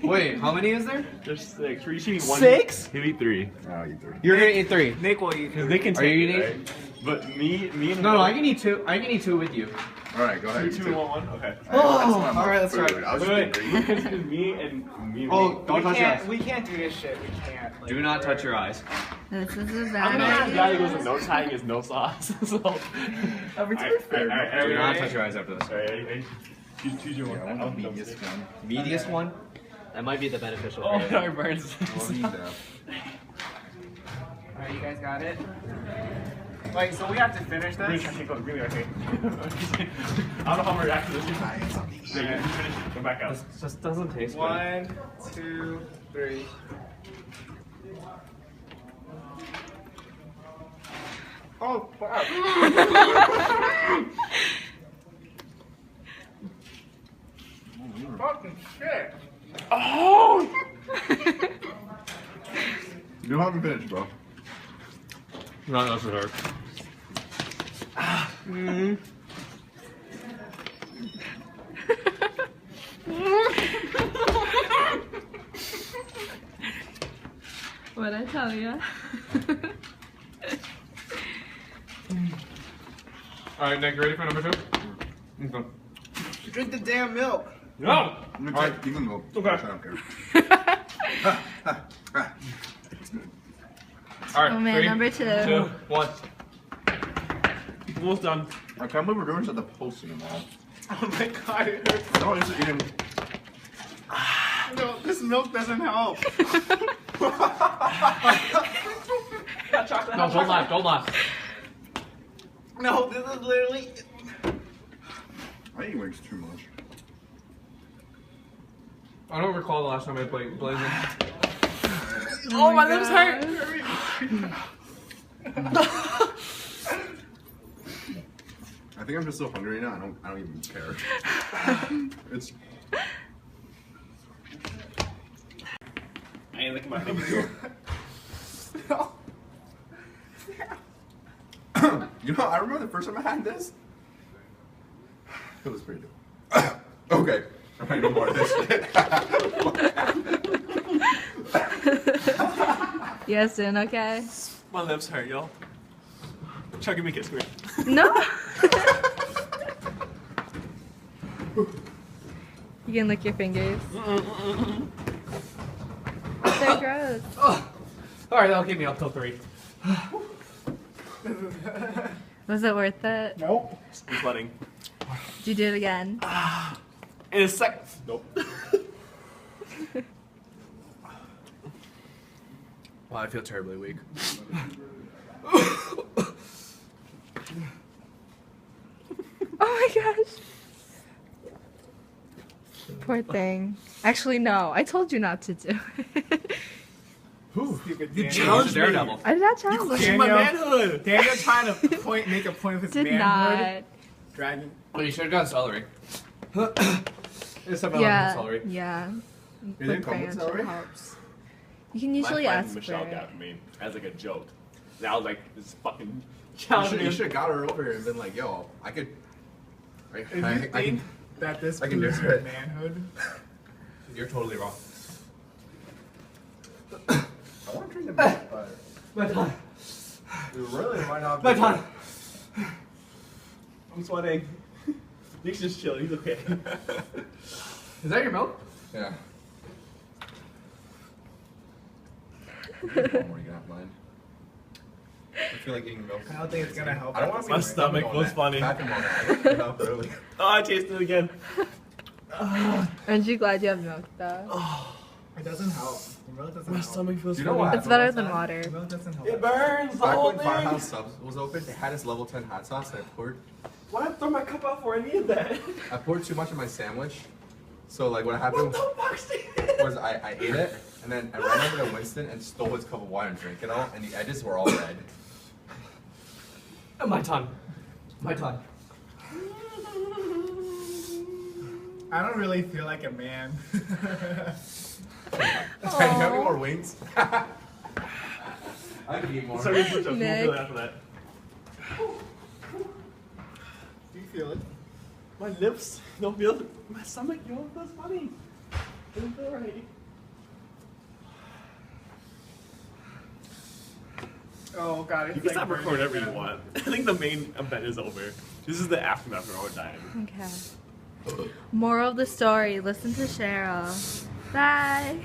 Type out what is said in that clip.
Wait, how many is there? There's 6. We're eating 1. 6? He'll eat 3. I'll eat 3. You're gonna eat 3. Nick will eat. They can Are you take it, eating? right? But me and No, I can eat 2. I can eat 2 with you. Alright, go ahead. 2 and 1. Okay. Alright, let's try it. I was Wait, just wait. being greedy. me and me. Oh, don't touch your eyes. We can't do this shit. We can't. Like, Do not touch your eyes. This is a I'm bad the idea. guy who goes with no tying is no sauce. So. Every time. Do not touch your eyes after this. Alright, choose your one. Yeah, I want the meatiest one. Meatiest one? That might be the beneficial. Oh, variant. no, it burns. I want to eat that. Alright, you guys got it. Wait, so we have to finish Really, this? I can't go. Really, okay. I don't know how I'm gonna react to this. Yeah, you finish it. Come back out. This just doesn't taste good. 1, 2, 3. Oh, fuck. Fucking shit. Oh! You don't have to finish, bro. Not necessary. What'd I tell you? Alright, Nick, you ready for number 2? Okay. Drink the damn milk. No! Alright, you can go. Okay. I don't care. Alright, Oh man, 3, number 2. 2, 1. Almost done. I can't believe we're doing this at the posting them all. Oh my god, it hurts. No, it's eating. No, this milk doesn't help. No, don't laugh, don't laugh. No, this is literally. I eat wings too much. I don't recall the last time I played Blazing. Oh, my lips hurt. I think I'm just so hungry now. I don't even care. It's. I ain't licking my fingers. You know, I remember the first time I had this. It was pretty good. Okay. I no more of this shit. You guys doing okay? My lips hurt, y'all. Chuck, give me a kiss. Come here. No. You can lick your fingers. They're gross. Alright, that'll keep me up till 3. Was it worth it? Nope. I'm sweating. Did you do it again? In a sec. Nope. Wow, I feel terribly weak. Oh my gosh. Poor thing. Actually, no. I told you not to do it. Stupid You Daniel. challenged me. Daredevil. I did not challenge you. Question my Daniel. manhood. Daniel trying to make a point of his Did manhood. not. Dragon. Well, you should have gone celery. It's something Yeah. celery. Yeah. You didn't come with Crayon celery? helps. You can usually my ask friend for Michelle it. got me as like a joke. Now like this fucking You challenge. should have got her over here and been like, yo, I could. If you I think can. that this I can do proves your it. manhood, You're totally wrong. I want to drink the milk, but. My time. We really might not My be. time. I'm sweating. Nick's just chilling. He's okay. Is that your milk? Yeah. One more, you can have mine. I feel like eating milk. I don't think it's gonna help. I don't want to My stomach was funny. Back in one hour. Early. Oh, I tasted it again. Aren't you glad you have milk though? It doesn't help. The milk doesn't My help. stomach feels Do you know funny. what? It's better than water. The milk doesn't help. It burns. The Back whole when thing. Firehouse Subs was open, they had this level 10 hot sauce that I poured. Why did I throw my cup out for? I needed that. I poured too much in my sandwich. So like what What happened the fuck, Steven? was I ate it and then I ran over to Winston and stole his cup of water and drank it all and the edges were all red. My time. My time. I don't really feel like a man. Can you have any more wings? I can eat more. Sorry, push-ups. We'll Nick. feel it after that. Do you feel it? My lips don't feel it. My stomach, yo, feels funny. It's alright. Oh god, it's You can like stop burning recording whatever you again. want. I think the main event is over. This is the aftermath where we're dying. Okay. Moral of the story, listen to Cheryl. Bye.